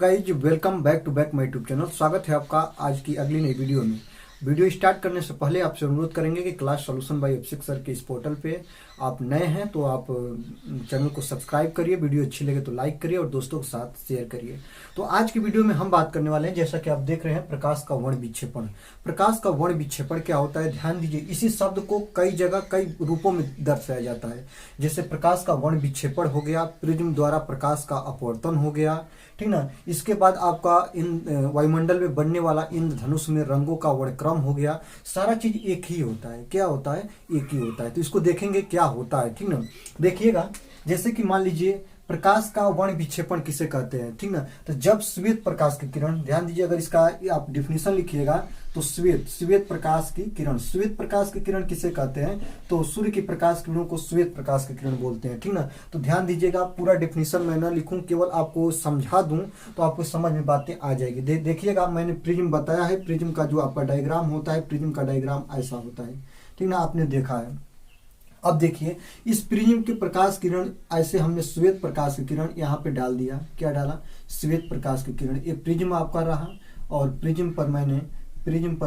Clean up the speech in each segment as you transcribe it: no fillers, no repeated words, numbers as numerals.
Guys welcome back to back my YouTube channel. स्वागत है आपका आज की अगली नई वीडियो में। वीडियो स्टार्ट करने से पहले आपसे अनुरोध करेंगे कि क्लास सॉल्यूशन बाय अभिषेक सर के इस पोर्टल पे आप नए हैं तो आप चैनल को सब्सक्राइब करिए, वीडियो अच्छी लगे तो लाइक करिए और दोस्तों के साथ शेयर करिए। तो आज की वीडियो में हम बात करने वाले हैं, जैसा कि आप देख रहे हैं, प्रकाश का वर्ण विक्षेपण। प्रकाश का वर्ण विक्षेपण क्या होता है, ध्यान दीजिए। इसी शब्द को कई जगह कई रूपों में दर्शाया जाता है। जैसे प्रकाश का वर्ण विक्षेपण हो गया, प्रिज्म द्वारा प्रकाश का अपवर्तन हो गया, ठीक ना। इसके बाद आपका इन वायुमंडल में बनने वाला इंद्रधनुष में रंगों का वर्णक्रम हो गया। सारा चीज एक ही होता है। क्या होता है? एक ही होता है। तो इसको देखेंगे क्या होता है, ठीक ना। देखिएगा, जैसे कि मान लीजिए प्रकाश का वर्ण विक्षेपण किसे कहते हैं, ठीक ना। तो जब श्वेत प्रकाश की किरण, ध्यान दीजिए, अगर इसका आप डिफिनेशन लिखिएगा तो श्वेत प्रकाश की किरण, श्वेत प्रकाश की किरण किसे कहते हैं, तो सूर्य की प्रकाश किरणों को श्वेत प्रकाश की किरण बोलते हैं, ठीक ना। तो ध्यान दीजिएगा, पूरा डिफिनेशन मैं ना लिखूं, केवल आपको समझा दूं तो आपको समझ में बातें आ जाएगी। देखिएगा, मैंने प्रिज्म बताया है। प्रिज्म का जो आपका डायग्राम होता है, प्रिज्म का डायग्राम ऐसा होता है, ठीक ना, आपने देखा है। अब देखिए, इस प्रिज्म के प्रकाश किरण ऐसे हमने श्वेत प्रकाश की किरण यहाँ पे डाल दिया। क्या डाला? श्वेत प्रकाश की किरण। ये प्रिज्म आपका रहा और प्रिज्म पर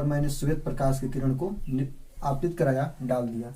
मैंने श्वेत प्रकाश की किरण को आपतित कराया, डाल दिया।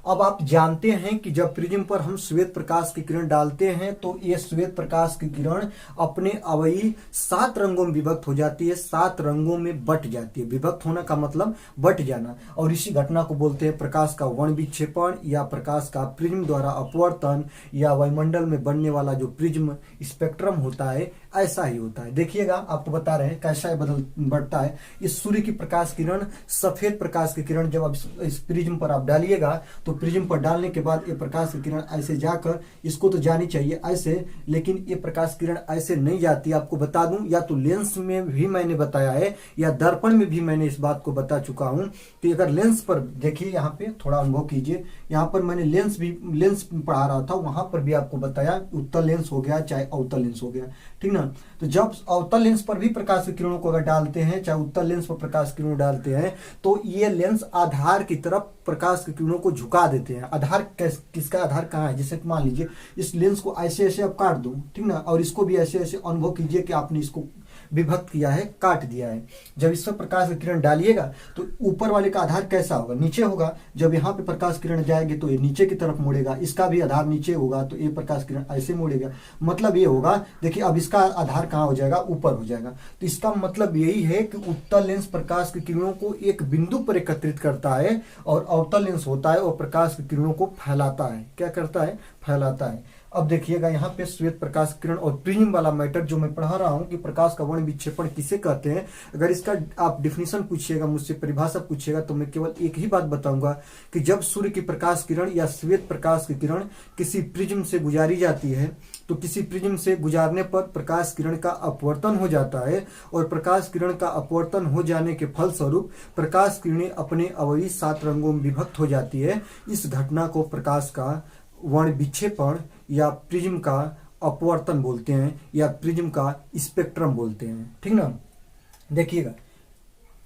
अब आप जानते हैं कि जब प्रिज्म पर हम श्वेत प्रकाश की किरण डालते हैं तो ये श्वेत प्रकाश की किरण अपने अवयवी 7 रंगों में विभक्त हो जाती है, 7 रंगों में बट जाती है। विभक्त होना का मतलब बट जाना, और इसी घटना को बोलते हैं प्रकाश का वर्ण विक्षेपण या प्रकाश का प्रिज्म द्वारा अपवर्तन, या वायुमंडल में बनने वाला जो प्रिज्म स्पेक्ट्रम होता है, ऐसा ही होता है। देखिएगा, आपको बता रहे हैं कैसा बढ़ता है। इस सूर्य की प्रकाश किरण, सफेद प्रकाश की किरण जब आप इस प्रिज्म पर आप डालिएगा तो प्रिज्म पर डालने के बाद ये प्रकाश की किरण ऐसे जाकर, इसको तो जानी चाहिए ऐसे, लेकिन ये प्रकाश किरण ऐसे नहीं जाती। आपको बता दूं, या तो लेंस में भी मैंने बताया है या दर्पण में भी मैंने इस बात को बता चुका हूं कि अगर लेंस पर देखिए, यहाँ पे थोड़ा अनुभव कीजिए, यहाँ पर मैंने लेंस पढ़ा रहा था, वहां पर भी आपको बताया, उत्तल लेंस हो गया चाहे अवतल लेंस हो गया, ठीक ना। तो जब अवतल लेंस पर भी प्रकाश की किरणों को अगर डालते हैं, चाहे उत्तल लेंस पर प्रकाश की किरणों डालते हैं, तो ये लेंस आधार की तरफ प्रकाश की किरणों को झुका देते हैं। आधार किसका आधार कहाँ है? जैसे मान लीजिए इस लेंस को ऐसे ऐसे आप काट दो, ठीक ना, और इसको भी ऐसे ऐसे अनुभव कीजिए कि आपने इसको विभक्त किया है, काट दिया है। जब इस पर प्रकाश की किरण डालिएगा तो ऊपर वाले का आधार कैसा होगा? नीचे होगा। जब यहाँ पे प्रकाश किरण जाएगी तो ये नीचे की तरफ मुड़ेगा, इसका भी आधार नीचे होगा, तो ये प्रकाश किरण ऐसे मुड़ेगा। मतलब ये होगा, देखिए अब इसका आधार कहाँ हो जाएगा? ऊपर हो जाएगा। तो इसका मतलब यही है कि उत्तल लेंस प्रकाश की किरणों को एक बिंदु पर एकत्रित करता है, और अवतल लेंस होता है और प्रकाश की किरणों को फैलाता है। क्या करता है? फैलाता है। अब देखिएगा, यहाँ पे श्वेत प्रकाश किरण और प्रिज्म वाला मैटर जो मैं पढ़ा रहा हूँ कि प्रकाश का वर्ण विक्षेपण किसे कहते हैं, अगर इसका आप डिफिनेशन पूछिएगा मुझसे, परिभाषा पूछिएगा, तो मैं केवल एक ही बात बताऊंगा कि जब सूर्य की प्रकाश किरण या श्वेत प्रकाश की किरण किसी प्रिज्म से गुजारी जाती है, तो किसी प्रिज्म से गुजारने पर प्रकाश किरण का अपवर्तन हो जाता है, और प्रकाश किरण का अपवर्तन हो जाने के फलस्वरूप प्रकाश किरणें अपने अवयवी 7 रंगों में विभक्त हो जाती है। इस घटना को प्रकाश का वर्ण विक्षेपण या प्रिज्म का अपवर्तन बोलते हैं, या प्रिज्म का स्पेक्ट्रम बोलते हैं, ठीक ना। देखिएगा,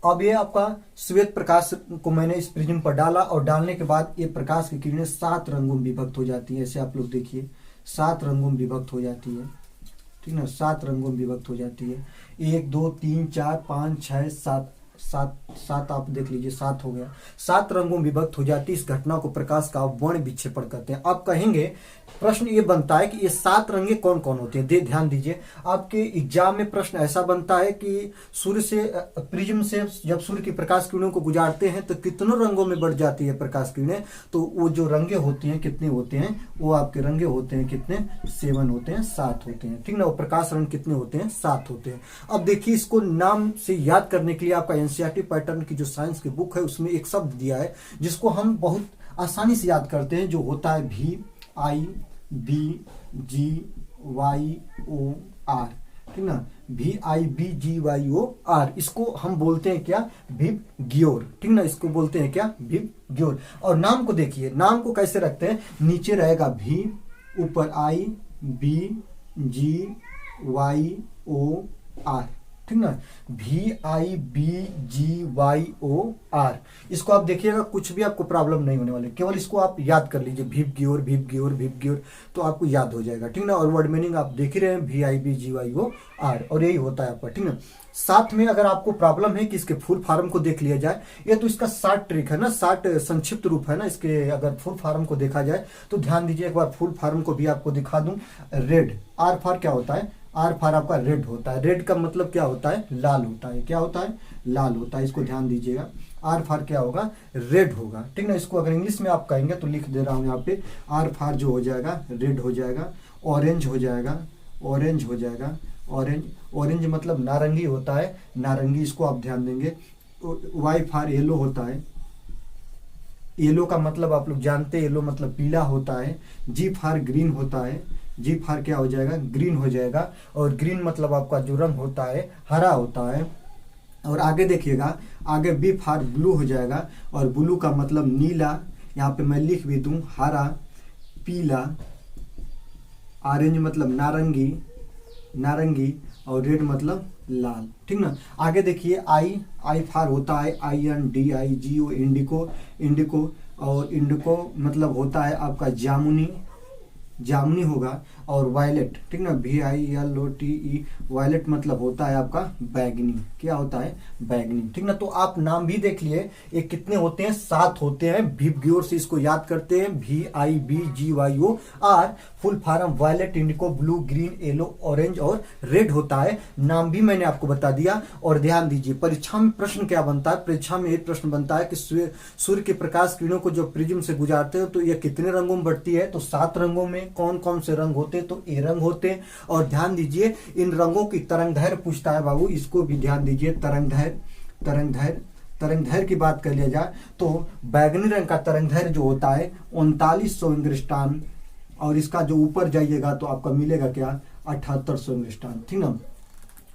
अब ये आपका श्वेत प्रकाश को मैंने इस प्रिज्म पर डाला, और डालने के बाद ये प्रकाश की किरणें 7 रंगों में विभक्त हो जाती है। ऐसे आप लोग देखिए, 7 रंगों में विभक्त हो जाती है, ठीक ना, 7 रंगों में विभक्त हो जाती है। 1 2 3 4 5 6 7 सात आप देख लीजिए, 7 हो गया। 7 रंगों में विभक्त हो जाती है। इस घटना को प्रकाश का वर्ण विक्षेपण कहते हैं। आप कहेंगे, प्रश्न ये बनता है कि ये 7 रंगे कौन कौन होते हैं। ध्यान दीजिए, आपके एग्जाम में प्रश्न ऐसा बनता है कि सूर्य से, प्रिज्म से जब सूर्य की प्रकाश किरणों को गुजारते हैं तो कितनों रंगों में बढ़ जाती है प्रकाश किरणें। तो वो जो रंगे होती हैं, कितने होते हैं? वो आपके रंगे होते हैं कितने? 7 होते हैं, 7 होते हैं, ठीक ना। वो प्रकाश रंग कितने होते हैं? 7 होते हैं। अब देखिए, इसको नाम से याद करने के लिए आपका एनसीईआरटी पैटर्न की जो साइंस की बुक है उसमें एक शब्द दिया है जिसको हम बहुत आसानी से याद करते हैं, जो होता है VIBGYOR, ठीक ना, VIBGYOR। इसको हम बोलते हैं क्या? विबग्योर, ठीक ना, इसको बोलते हैं क्या? विबग्योर। और नाम को देखिए, नाम को कैसे रखते हैं? नीचे रहेगा V, ऊपर IBGYOR, ठीक ना, VIBGYOR। इसको आप देखिएगा, कुछ भी आपको प्रॉब्लम नहीं होने वाली, केवल इसको आप याद कर लीजिए, भिवग्योर भिवग्योर भिवग्योर, तो आपको याद हो जाएगा, ठीक ना। और वर्ड मीनिंग आप देख ही रहे हैं, VIBGYOR, और यही होता है आपका, ठीक ना। साथ में अगर आपको प्रॉब्लम है कि इसके फुल फॉर्म को देख लिया जाए, ये तो इसका शॉर्ट ट्रिक है ना, शॉर्ट संक्षिप्त रूप है ना इसके, अगर फुल फॉर्म को देखा जाए तो ध्यान दीजिए, एक बार फुल फॉर्म को भी आपको दिखा दूं। रेड, आर फॉर क्या होता है, आर फॉर आपका रेड होता है। रेड का मतलब क्या होता है, लाल होता है। क्या होता है, लाल होता है, इसको ध्यान दीजिएगा। आर फॉर क्या होगा, रेड होगा, ठीक ना। इसको अगर इंग्लिश में आप कहेंगे तो लिख दे रहा हूं यहाँ पे, आर फॉर जो हो जाएगा रेड हो जाएगा, ऑरेंज हो जाएगा, ऑरेंज हो जाएगा, ऑरेंज, ऑरेंज मतलब नारंगी होता है, नारंगी, इसको आप ध्यान देंगे। वाई फॉर येलो होता है, येलो का मतलब आप लोग जानते हैं, येलो मतलब पीला होता है। जी फॉर ग्रीन होता है, जी फॉर क्या हो जाएगा, ग्रीन हो जाएगा, और ग्रीन मतलब आपका जो रंग होता है हरा होता है। और आगे देखिएगा, आगे बी फॉर ब्लू हो जाएगा, और ब्लू का मतलब नीला, यहाँ पे मैं लिख भी दूं, हरा, पीला, ऑरेंज मतलब नारंगी, नारंगी, और रेड मतलब लाल, ठीक ना। आगे देखिए, आई, आई फॉर होता है INDIGO, इंडिको, इंडिको, और इंडिको मतलब होता है आपका जामुनी, जामुनी होगा। और वायलेट, ठीक ना, VILOTE, वायलेट मतलब होता है आपका बैगनी। क्या होता है, बैगनी, ठीक ना। तो आप नाम भी देख लिए, ये कितने होते हैं, 7 होते हैं। भिवग्योर से इसको याद करते हैं, VIBGYOR, फुल फॉर्म वायलेट, इंडिको, ब्लू, ग्रीन, येलो, ऑरेंज और रेड होता है। नाम भी मैंने आपको बता दिया। और ध्यान दीजिए, परीक्षा में प्रश्न क्या बनता है, परीक्षा में एक प्रश्न बनता है कि सूर्य के प्रकाश किरणों को जो प्रिज्म से गुजारते हो तो यह कितने रंगों में बढ़ती है, तो 7 रंगों में। कौन कौन से रंग होते हैं, तो ए रंग होते हैं। और ध्यान दीजिए, इन रंगों की तरंगदैर्घ्य पूछता है बाबू, इसको भी ध्यान दीजिए, तरंगदैर्घ्य, तरंगदैर्घ्य, तरंगदैर्घ्य की बात कर लिया जाए तो बैगनी रंग का तरंगदैर्घ्य जो होता है 3900 एंगस्ट्रॉम, और इसका जो ऊपर जाइएगा तो आपका मिलेगा क्या, 7800 एंगस्ट्रॉम, ठीक ना।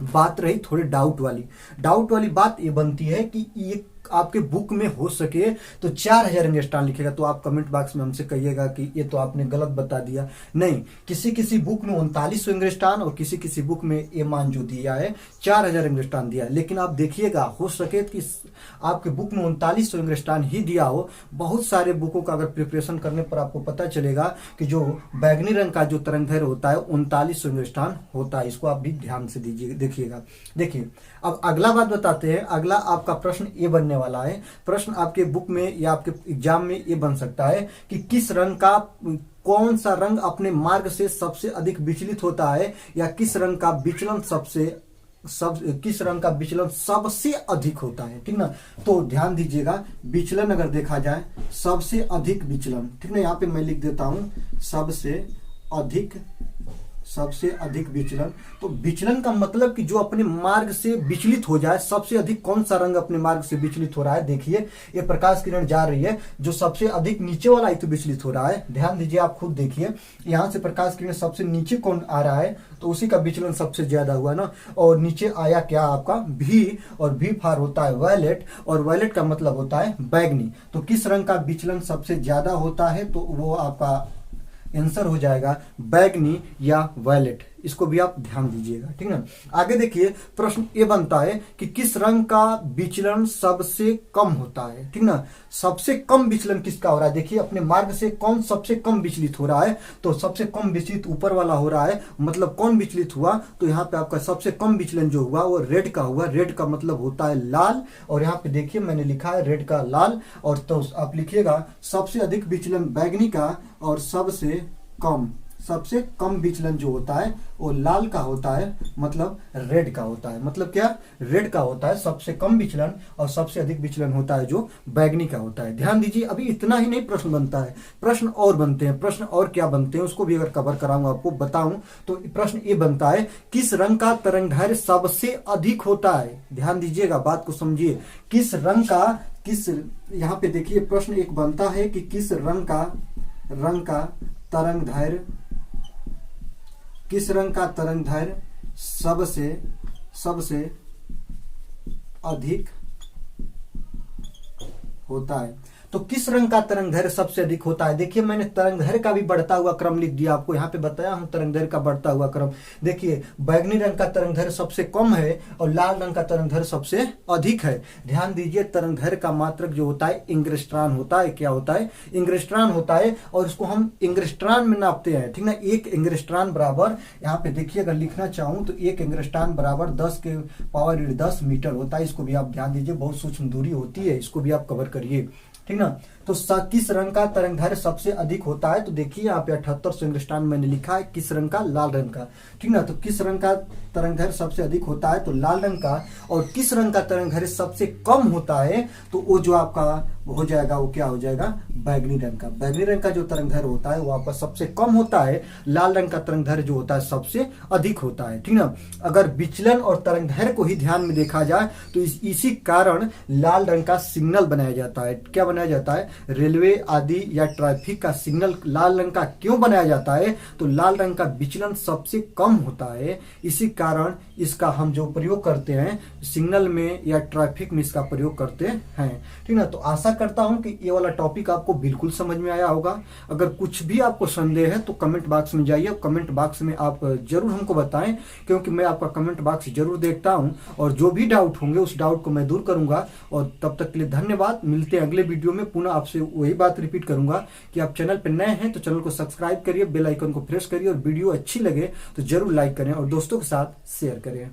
बात रही थोड़ी डाउट वाली, डाउट वाली बात ये बनती है कि ये आपके बुक में हो सके तो 4000 एंगस्ट्रॉम लिखेगा, तो आप कमेंट बॉक्स में हमसे कहिएगा कि ये तो आपने गलत बता दिया। नहीं, किसी किसी बुक में 3900 एंगस्ट्रॉम, और किसी किसी बुक में ये मान जो दिया है 4000 एंगस्ट्रॉम दिया है। लेकिन आप देखिएगा, हो सके कि आपके बुक में 3900 एंगस्ट्रॉम ही दिया हो। बहुत सारे बुकों का अगर प्रिपरेशन करने पर आपको पता चलेगा कि जो बैगनी रंग का जो तरंगदैर्घ्य होता है 3900 एंगस्ट्रॉम होता है। इसको आप भी ध्यान से दीजिए, देखिएगा। देखिए, अब अगला बात बताते हैं। अगला आपका प्रश्न ये बनने वाला है, प्रश्न आपके बुक में या आपके एग्जाम में ये बन सकता है कि किस रंग का, कौन सा रंग अपने मार्ग से सबसे अधिक विचलित होता है, या किस रंग का विचलन किस रंग का विचलन सबसे अधिक होता है, ठीक ना। तो ध्यान दीजिएगा, विचलन अगर देखा जाए, सबसे अधिक विचलन, ठीक ना, यहाँ पे मैं लिख देता हूं सबसे अधिक विचलन। तो विचलन का मतलब कि जो अपने मार्ग से विचलित हो जाए, सबसे अधिक कौन सा रंग अपने मार्ग से विचलित हो रहा है। देखिए, ये प्रकाश किरण जा रही है, जो सबसे अधिक नीचे वाला ही तो विचलित हो रहा है। ध्यान दीजिए, आप खुद देखिए, यहां से प्रकाश किरण सबसे नीचे कौन आ रहा है, तो उसी का विचलन सबसे ज्यादा हुआ ना। और नीचे आया क्या आपका भी, और भी फार होता है वायलेट, और वायलेट का मतलब होता है बैगनी। तो किस रंग का विचलन सबसे ज्यादा होता है, तो वो आपका आंसर हो जाएगा बैगनी या वायलेट। इसको भी आप ध्यान दीजिएगा, ठीक ना। आगे देखिए, प्रश्न ये बनता है कि किस रंग का विचलन सबसे कम होता है, ठीक ना। सबसे कम विचलन किसका हो रहा है, देखिए अपने मार्ग से कौन सबसे कम विचलित हो रहा है, तो सबसे कम विचलित ऊपर वाला हो रहा है। मतलब कौन विचलित हुआ, तो यहाँ पे आपका सबसे कम विचलन जो हुआ वो रेड का हुआ। रेड का मतलब होता है लाल, और यहाँ पे देखिए मैंने लिखा है रेड का लाल, और तो आप लिखिएगा सबसे अधिक विचलन बैगनी का, और सबसे कम विचलन जो होता है वो लाल का होता है, मतलब रेड का होता है। मतलब क्या, रेड का होता है सबसे कम विचलन, और सबसे अधिक विचलन होता है जो बैगनी का होता है। ध्यान दीजिए, अभी इतना ही नहीं प्रश्न बनता है, प्रश्न और बनते हैं। प्रश्न और क्या बनते हैं उसको भी अगर कवर कराऊंगा आपको बताऊं, तो प्रश्न ये बनता है, किस रंग का तरंगदैर्घ्य सबसे अधिक होता है। ध्यान दीजिएगा, बात को समझिए, किस रंग का, यहाँ पे देखिए प्रश्न एक बनता है कि किस रंग का तरंगदैर्घ्य, किस रंग का तरंगदैर्घ्य सबसे अधिक होता है। तो किस रंग का तरंग दैर्घ्य सबसे अधिक होता है? देखिए मैंने तरंग दैर्घ्य का भी बढ़ता हुआ क्रम लिख दिया, आपको यहाँ पे बताया हूँ तरंग दैर्घ्य का बढ़ता हुआ क्रम। देखिए बैगनी रंग का तरंग दैर्घ्य सबसे कम है और लाल रंग का तरंग दैर्घ्य सबसे अधिक है। ध्यान दीजिए तरंग दैर्घ्य का मात्रक जो होता है इंग्रेस्ट्रान होता है। क्या होता है? इंग्रेस्ट्रान होता है, और इसको हम इंग्रेस्ट्रान में नापते हैं, ठीक ना। एक इंग्रेस्ट्रान बराबर, यहाँ पे देखिए अगर लिखना चाहूं तो एक इंग्रेस्ट्रान बराबर 10 के पावर 10 मीटर होता है। इसको भी आप ध्यान दीजिए, बहुत सूक्ष्म दूरी होती है, इसको भी आप कवर करिए, ठीक ना। तो किस रंग का तरंग दैर्घ्य सबसे अधिक होता है? तो देखिए यहाँ पे 7800 एंगस्ट्रॉम मैंने लिखा है, किस रंग का? लाल रंग का, ठीक ना। तो किस रंग का तरंग दैर्घ्य सबसे अधिक होता है? तो लाल रंग का। और किस रंग का तरंग दैर्घ्य सबसे कम होता है? तो वो जो आपका हो जाएगा, वो क्या हो जाएगा? बैगनी रंग का। बैगनी रंग का जो तरंग दैर्घ्य होता है वो आपका सबसे कम होता है, लाल रंग का तरंग दैर्घ्य जो होता है सबसे अधिक होता है, ठीक ना। अगर विचलन और तरंग दैर्घ्य को ही ध्यान में देखा जाए तो इसी कारण लाल रंग का सिग्नल बनाया जाता है। क्या बनाया जाता है? रेलवे आदि या ट्रैफिक का सिग्नल लाल रंग का क्यों बनाया जाता है? तो लाल रंग का विचलन सबसे कम होता है, इसी कारण इसका हम जो प्रयोग करते हैं सिग्नल में या ट्रैफिक में इसका प्रयोग करते हैं, ठीक ना। तो आशा करता हूं कि ये वाला टॉपिक आपको बिल्कुल समझ में आया होगा। अगर कुछ भी आपको संदेह है तो कमेंट बॉक्स में जाइए, कमेंट बॉक्स में आप जरूर हमको बताएं, क्योंकि मैं आपका कमेंट बॉक्स जरूर देखता हूं और जो भी डाउट होंगे उस डाउट को मैं दूर करूंगा। और तब तक के लिए धन्यवाद। मिलते हैं अगले वीडियो में। पुनः आपसे वही बात रिपीट करूंगा कि आप चैनल पर नए हैं तो चैनल को सब्सक्राइब करिए, बेल आइकन को प्रेस करिए और वीडियो अच्छी लगे तो जरूर लाइक करें और दोस्तों के साथ शेयर करें।